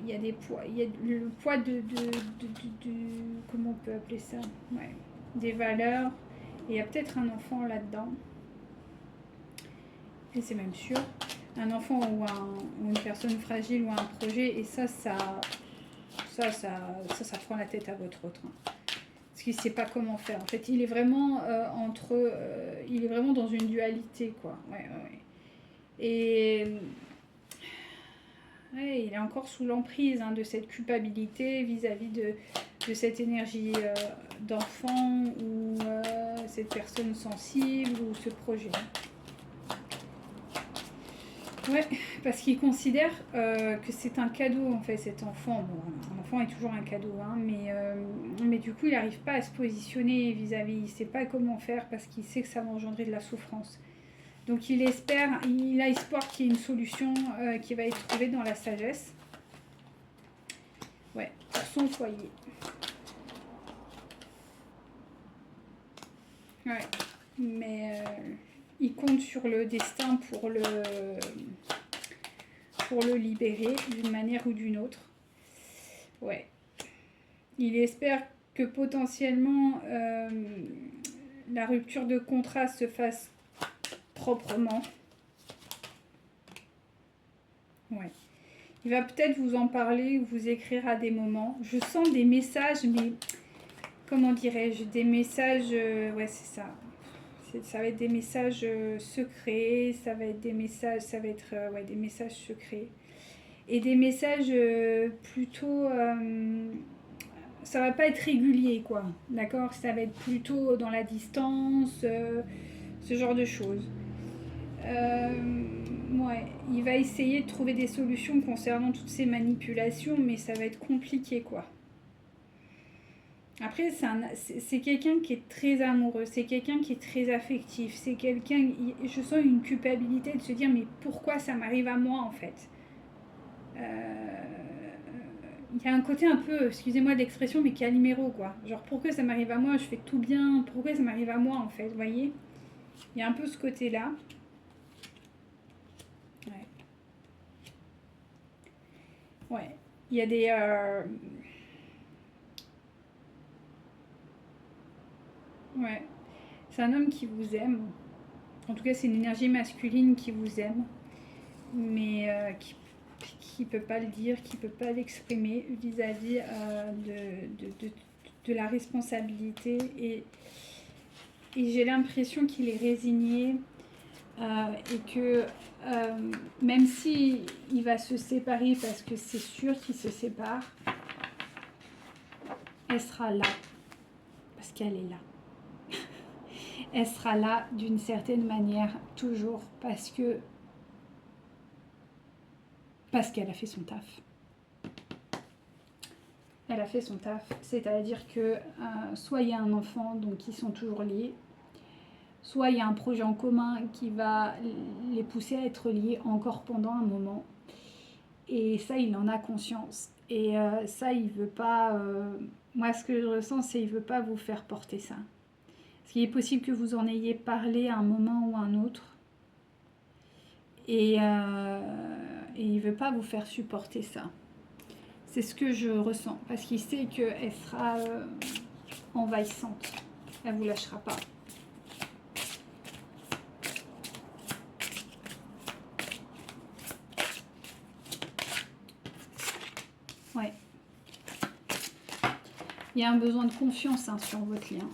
il y a des poids, il y a le poids de comment on peut appeler ça, ouais, des valeurs, et il y a peut-être un enfant là-dedans, et c'est même sûr, un enfant ou une personne fragile ou un projet, et ça prend la tête à votre autre, hein, parce qu'il ne sait pas comment faire. En fait, il est vraiment il est vraiment dans une dualité, quoi. Ouais. Et ouais, il est encore sous l'emprise, hein, de cette culpabilité vis-à-vis de cette énergie d'enfant ou cette personne sensible ou ce projet. Ouais, parce qu'il considère que c'est un cadeau, en fait, cet enfant. Bon, un enfant est toujours un cadeau, hein, mais du coup, il n'arrive pas à se positionner vis-à-vis. Il ne sait pas comment faire parce qu'il sait que ça va engendrer de la souffrance. Donc il a espoir qu'il y ait une solution qui va être trouvée dans la sagesse. Ouais, pour son foyer. Ouais, mais il compte sur le destin pour le libérer d'une manière ou d'une autre. Ouais. Il espère que potentiellement la rupture de contrat se fasse proprement. Ouais. Il va peut-être vous en parler ou vous écrire à des moments. Je sens des messages, mais comment dirais-je, des messages, ouais, c'est ça. Ça va être des messages secrets, ça va être des messages, ça va être ouais, des messages secrets. Et des messages plutôt, ça va pas être régulier, quoi. D'accord? Ça va être plutôt dans la distance, ce genre de choses. Ouais, il va essayer de trouver des solutions concernant toutes ces manipulations, mais ça va être compliqué, quoi. Après, c'est quelqu'un qui est très amoureux, c'est quelqu'un qui est très affectif, c'est quelqu'un, je sens une culpabilité de se dire, mais pourquoi ça m'arrive à moi, en fait? Il y a un côté un peu, excusez-moi de l'expression, mais caliméro, quoi. Genre, pourquoi ça m'arrive à moi? Je fais tout bien, pourquoi ça m'arrive à moi, en fait? Vous voyez? Il y a un peu ce côté-là. Ouais. Ouais. Il y a des... Ouais. C'est un homme qui vous aime. En tout cas, c'est une énergie masculine qui vous aime. Mais qui peut pas le dire, qui peut pas l'exprimer vis-à-vis de la responsabilité. Et j'ai l'impression qu'il est résigné et que même si il va se séparer, parce que c'est sûr qu'il se sépare, elle sera là, parce qu'elle est là. Elle sera là d'une certaine manière, toujours, parce qu'elle a fait son taf. Elle a fait son taf, c'est-à-dire que soit il y a un enfant, donc ils sont toujours liés, soit il y a un projet en commun qui va les pousser à être liés encore pendant un moment. Et ça, il en a conscience. Et ça, il veut pas... moi, ce que je ressens, c'est qu'il veut pas vous faire porter ça. Parce qu'il est possible que vous en ayez parlé à un moment ou à un autre. Et il veut pas vous faire supporter ça. C'est ce que je ressens. Parce qu'il sait qu'elle sera envahissante. Elle vous lâchera pas. Ouais. Il y a un besoin de confiance sur votre lien.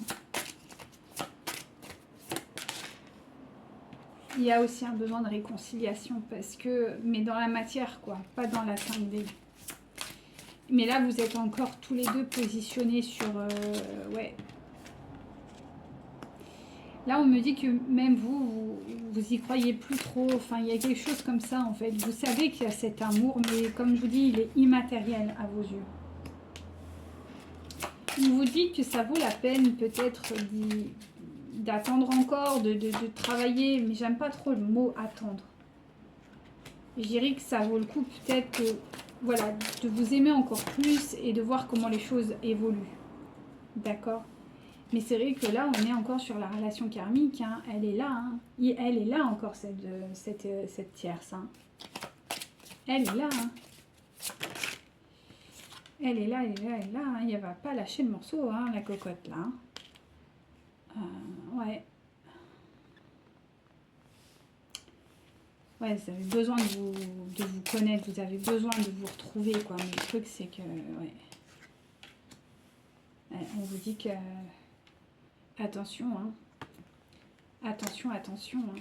Il y a aussi un besoin de réconciliation, parce que, mais dans la matière, quoi, pas dans la 5D. Mais là, vous êtes encore tous les deux positionnés sur... ouais. Là, on me dit que même vous y croyez plus trop. Enfin, il y a quelque chose comme ça, en fait. Vous savez qu'il y a cet amour, mais comme je vous dis, il est immatériel à vos yeux. Vous vous dites que ça vaut la peine, peut-être, d'attendre encore, de travailler. Mais j'aime pas trop le mot « attendre ». Je dirais que ça vaut le coup, peut-être, que, voilà, de vous aimer encore plus et de voir comment les choses évoluent. D'accord ? Mais c'est vrai que là, on est encore sur la relation karmique. Hein. Elle est là. Hein. Elle est là encore, cette tierce. Hein. Elle est là. Hein. Elle est là, elle est là, elle est là. Hein. Elle ne va pas lâcher le morceau, hein, la cocotte, là. Ouais. Ouais, vous avez besoin de vous connaître. Vous avez besoin de vous retrouver, quoi. Mais le truc, c'est que... Ouais. On vous dit que... Attention, hein. Attention, attention. Hein.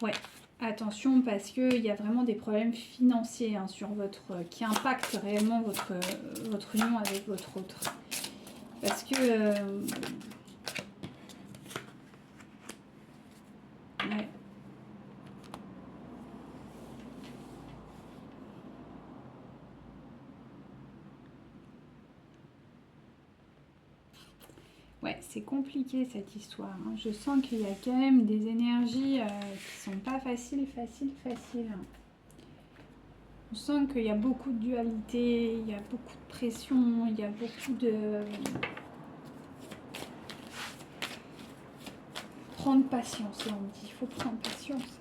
Ouais, attention parce qu'il y a vraiment des problèmes financiers hein, sur qui impactent réellement votre union avec votre autre. Parce que... ouais. Ouais, c'est compliqué cette histoire. Hein. Je sens qu'il y a quand même des énergies qui sont pas faciles. On sent qu'il y a beaucoup de dualité, il y a beaucoup de pression, il y a beaucoup de... Prendre patience, là on dit. Il faut prendre patience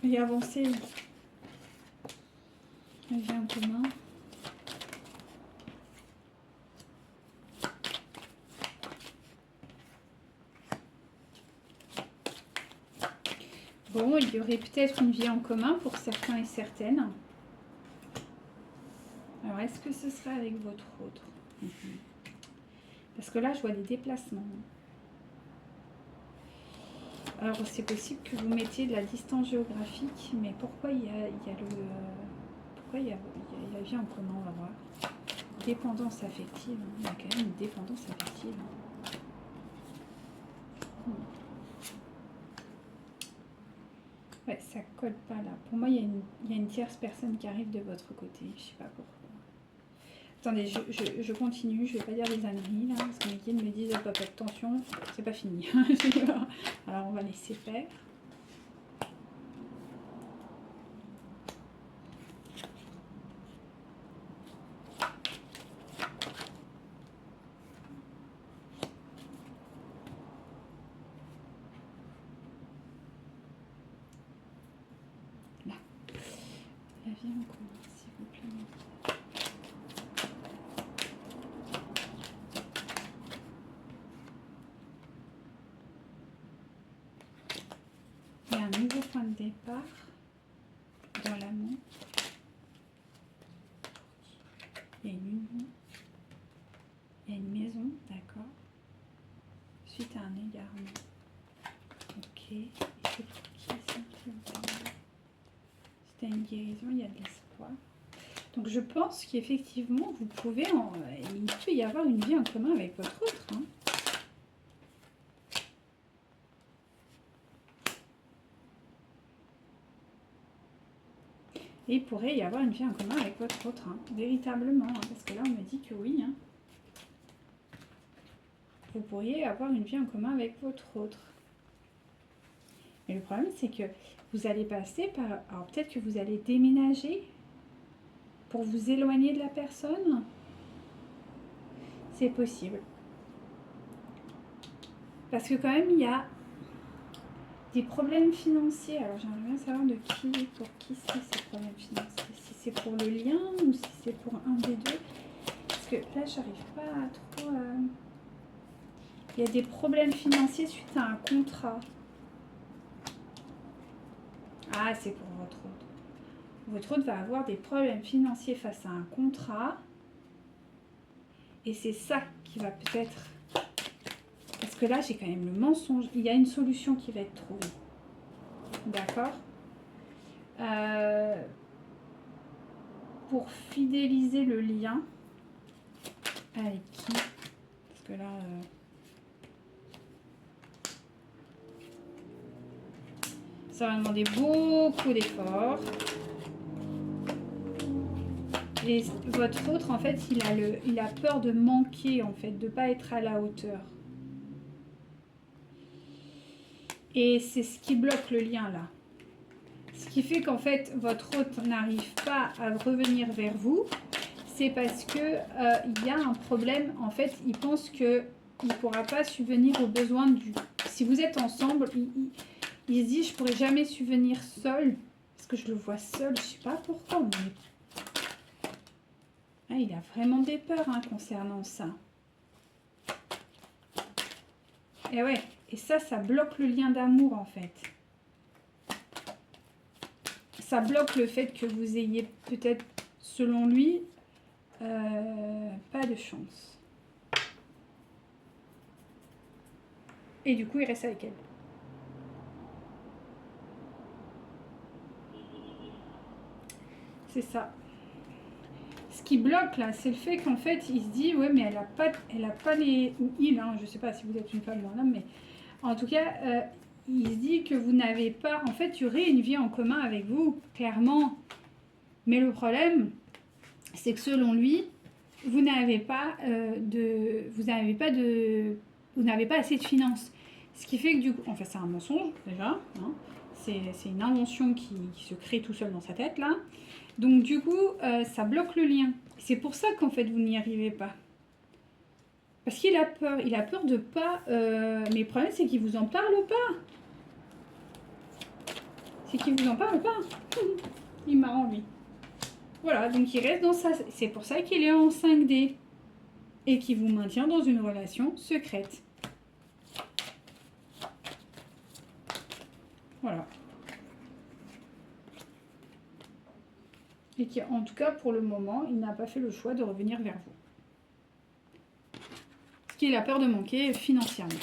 et avancer. J'ai en commun. Bon, il y aurait peut-être une vie en commun pour certains et certaines. Alors, est-ce que ce sera avec votre autre? Parce que là, je vois des déplacements. Alors, c'est possible que vous mettiez de la distance géographique, mais pourquoi il y a pourquoi il y a la vie en commun? On va voir. Dépendance affective. Il y a quand même une dépendance affective. Ouais, ça colle pas là. Pour moi, il y a une tierce personne qui arrive de votre côté. Je sais pas pourquoi. Attendez, je continue. Je vais pas dire des âneries là, parce que mes guides me disent hop, hop, attention, c'est pas fini. Alors, on va laisser faire. Là. La vie en commun, s'il vous plaît. Il y a un nouveau point de départ dans l'amour. Il y a une union. Il y a une maison, d'accord. Suite à un égarement. Ok. Et c'est pour qui ça? C'est une guérison, il y a de l'espoir. Donc je pense qu'effectivement, vous pouvez il peut y avoir une vie en commun avec votre autre. Hein. Et il pourrait y avoir une vie en commun avec votre autre, hein, véritablement. Hein, parce que là, on me dit que oui. Hein. Vous pourriez avoir une vie en commun avec votre autre. Mais le problème, c'est que vous allez passer par... Alors peut-être que vous allez déménager pour vous éloigner de la personne. C'est possible. Parce que quand même, il y a des problèmes financiers. Alors j'aimerais bien savoir pour qui c'est ces problèmes financiers. Si c'est pour le lien ou si c'est pour un des deux. Parce que là, j'arrive pas à trop... Il y a des problèmes financiers suite à un contrat. Ah, c'est pour votre autre. Votre autre va avoir des problèmes financiers face à un contrat. Et c'est ça qui va peut-être... Parce que là, j'ai quand même le mensonge. Il y a une solution qui va être trouvée. D'accord. Pour fidéliser le lien. Avec qui? Parce que là... ça va demander beaucoup d'efforts. Et votre autre, en fait, il a peur de manquer, en fait, de ne pas être à la hauteur. Et c'est ce qui bloque le lien, là. Ce qui fait qu'en fait, votre autre n'arrive pas à revenir vers vous. C'est parce que il y a un problème. En fait, il pense qu'il ne pourra pas subvenir aux besoins du... Si vous êtes ensemble, il se dit, je ne pourrai jamais subvenir seul. Parce que je le vois seul, je ne sais pas pourquoi. Mais... Ah, il a vraiment des peurs hein, concernant ça. Et ouais, et ça bloque le lien d'amour en fait. Ça bloque le fait que vous ayez peut-être, selon lui, pas de chance. Et du coup, il reste avec elle. C'est ça. Ce qui bloque là, c'est le fait qu'en fait, il se dit, ouais, mais elle a pas les... Ou il, hein, je sais pas si vous êtes une femme ou un homme, mais en tout cas, il se dit que vous n'avez pas... En fait, il y aurait une vie en commun avec vous, clairement. Mais le problème, c'est que selon lui, vous n'avez pas vous n'avez pas assez de finances. Ce qui fait que du coup, enfin c'est un mensonge déjà, hein. C'est une invention qui se crée tout seul dans sa tête là. Donc du coup, ça bloque le lien. C'est pour ça qu'en fait vous n'y arrivez pas. Parce qu'il a peur de pas... mais le problème c'est qu'il vous en parle pas. C'est qu'il vous en parle pas. Il est marrant lui. Voilà, donc il reste dans ça. C'est pour ça qu'il est en 5D. Et qu'il vous maintient dans une relation secrète. Voilà. Et qu'en tout cas, pour le moment, il n'a pas fait le choix de revenir vers vous. Ce qui est la peur de manquer financièrement.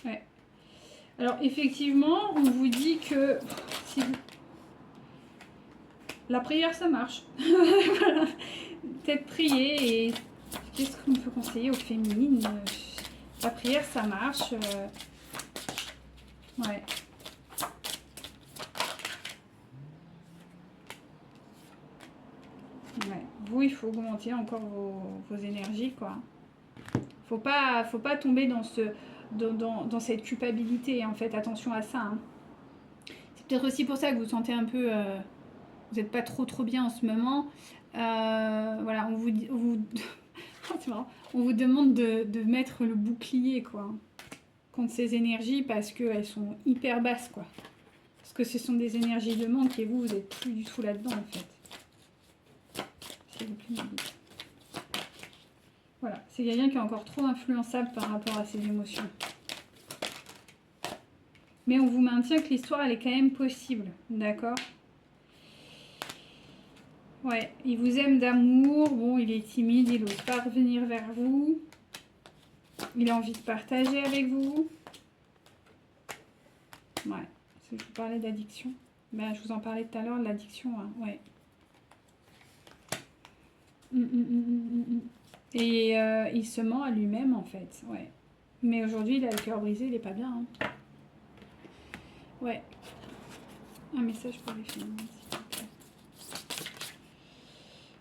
Ouais. Alors, effectivement, on vous dit que si vous... la prière, ça marche. Voilà. Peut-être prier et qu'est-ce qu'on peut conseiller aux féminines? La prière, ça marche. Ouais. Ouais. Vous, il faut augmenter encore vos énergies, quoi. Faut pas tomber dans cette culpabilité, en fait. Attention à ça. Hein. C'est peut-être aussi pour ça que vous sentez un peu... vous n'êtes pas trop bien en ce moment. Voilà, c'est marrant. On vous demande de mettre le bouclier, quoi, contre ces énergies parce qu'elles sont hyper basses, quoi. Parce que ce sont des énergies de manque et vous n'êtes plus du tout là-dedans, en fait. S'il vous plaît, voilà, c'est quelqu'un qui est encore trop influençable par rapport à ses émotions. Mais on vous maintient que l'histoire, elle est quand même possible, d'accord? Ouais, il vous aime d'amour. Bon, il est timide, il n'ose pas revenir vers vous. Il a envie de partager avec vous. Ouais, je vous parlais d'addiction. Ben, je vous en parlais tout à l'heure, de l'addiction, hein. Ouais. Et il se ment à lui-même, en fait. Ouais. Mais aujourd'hui, il a le cœur brisé, il n'est pas bien. Hein. Ouais. Un message pour les filles.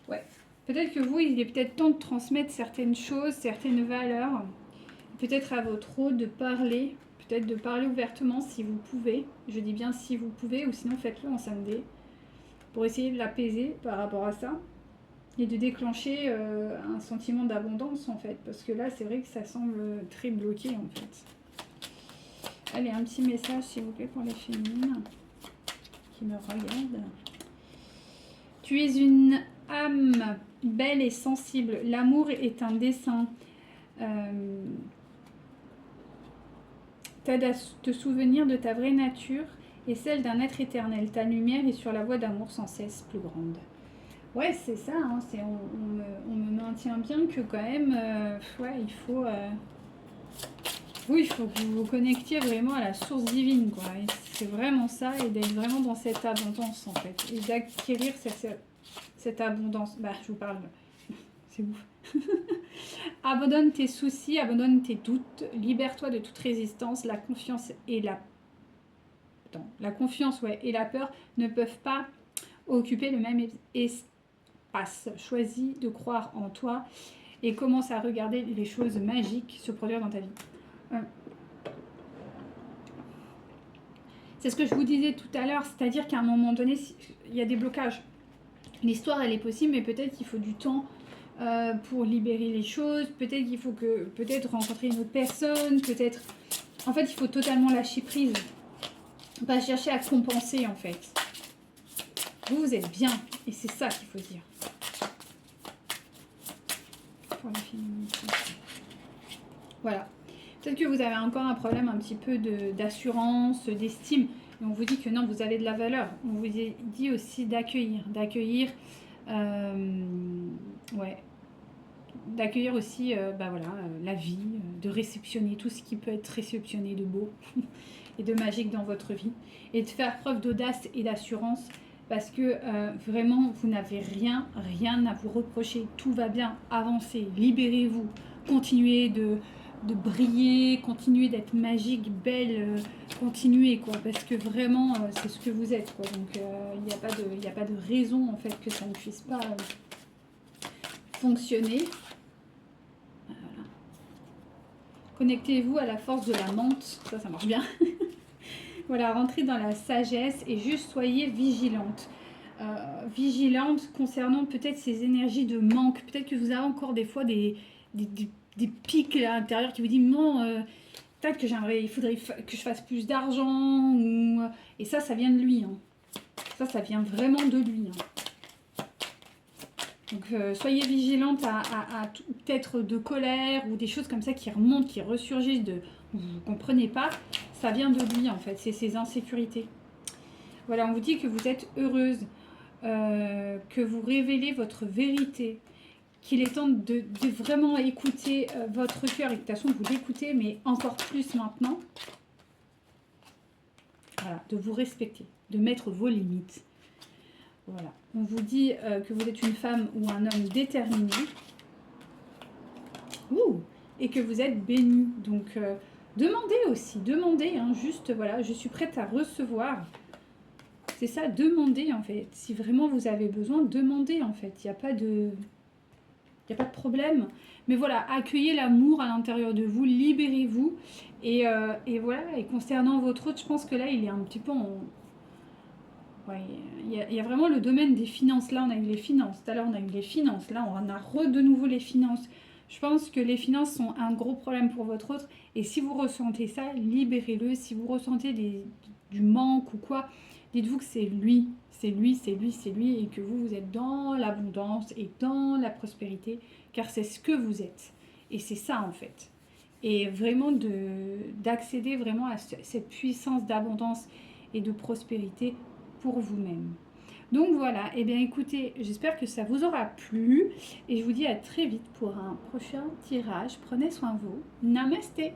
Ouais. Peut-être que vous, il est peut-être temps de transmettre certaines choses, certaines valeurs. Peut-être à votre rôle de parler. Peut-être de parler ouvertement si vous pouvez. Je dis bien si vous pouvez, ou sinon faites-le en samedi. Pour essayer de l'apaiser par rapport à ça. Et de déclencher un sentiment d'abondance, en fait. Parce que là, c'est vrai que ça semble très bloqué, en fait. Allez, un petit message, s'il vous plaît, pour les féminines qui me regardent. Tu es une âme belle et sensible. L'amour est un dessein. T'aide à te souvenir de ta vraie nature et celle d'un être éternel. Ta lumière est sur la voie d'amour sans cesse plus grande. Ouais, c'est ça, hein, on me maintient bien que quand même, ouais, il faut... oui, il faut que vous vous connectiez vraiment à la source divine, quoi. C'est vraiment ça, et d'être vraiment dans cette abondance, en fait. Et d'acquérir cette abondance. Bah, je vous parle, c'est ouf. Abandonne tes soucis, abandonne tes doutes, libère-toi de toute résistance. La confiance et la confiance, ouais, et la peur ne peuvent pas occuper le même espace. Choisis de croire en toi et commence à regarder les choses magiques se produire dans ta vie. C'est ce que je vous disais tout à l'heure, c'est-à-dire qu'à un moment donné, il y a des blocages. L'histoire, elle est possible, mais peut-être qu'il faut du temps pour libérer les choses. Peut-être qu'il faut rencontrer une autre personne. Peut-être... En fait, il faut totalement lâcher prise. Pas chercher à compenser, en fait. Vous êtes bien, et c'est ça qu'il faut dire. Pour la féminité. Voilà. Peut-être que vous avez encore un problème un petit peu d'assurance, d'estime. Et on vous dit que non, vous avez de la valeur. On vous dit aussi d'accueillir. Ouais. D'accueillir aussi la vie, de réceptionner tout ce qui peut être réceptionné de beau et de magique dans votre vie. Et de faire preuve d'audace et d'assurance. Parce que vraiment, vous n'avez rien à vous reprocher. Tout va bien. Avancez, libérez-vous. Continuez de briller, continuez d'être magique, belle, continuez, quoi. Parce que vraiment, c'est ce que vous êtes, quoi. Donc, il n'y a pas de raison, en fait, que ça ne puisse pas fonctionner. Voilà. Connectez-vous à la force de la menthe. Ça marche bien. Voilà, rentrez dans la sagesse et juste soyez vigilante. Vigilante concernant peut-être ces énergies de manque. Peut-être que vous avez encore des fois des pics à l'intérieur qui vous disent non, peut-être que il faudrait que je fasse plus d'argent. Et ça vient de lui. Hein. Ça vient vraiment de lui. Hein. Donc soyez vigilante à peut-être de colère ou des choses comme ça qui remontent, qui ressurgissent, vous ne comprenez pas. Ça vient de lui en fait, c'est ses insécurités. Voilà, on vous dit que vous êtes heureuse, que vous révélez votre vérité, qu'il est temps de vraiment écouter votre cœur et que de toute façon vous l'écoutez, mais encore plus maintenant. Voilà, de vous respecter, de mettre vos limites. Voilà, on vous dit que vous êtes une femme ou un homme déterminé. Ouh, et que vous êtes béni. Donc, demandez aussi, demandez, hein, juste, voilà, je suis prête à recevoir. C'est ça, demandez en fait. Si vraiment vous avez besoin, demandez en fait. Il n'y a pas de... Il n'y a pas de problème. Mais voilà, accueillez l'amour à l'intérieur de vous, libérez-vous. Et voilà, et concernant votre autre, je pense que là, il est un petit peu en... Ouais, il y a vraiment le domaine des finances. Là, on a eu les finances. Tout à l'heure, on a eu les finances. Là, on a de nouveau les finances. Je pense que les finances sont un gros problème pour votre autre. Et si vous ressentez ça, libérez-le. Si vous ressentez du manque ou quoi, dites-vous que c'est lui. C'est lui, c'est lui, c'est lui. Et que vous êtes dans l'abondance et dans la prospérité. Car c'est ce que vous êtes. Et c'est ça, en fait. Et vraiment d'accéder vraiment à cette puissance d'abondance et de prospérité pour vous-même. Donc voilà, et bien écoutez, j'espère que ça vous aura plu et je vous dis à très vite pour un prochain tirage. Prenez soin de vous. Namasté.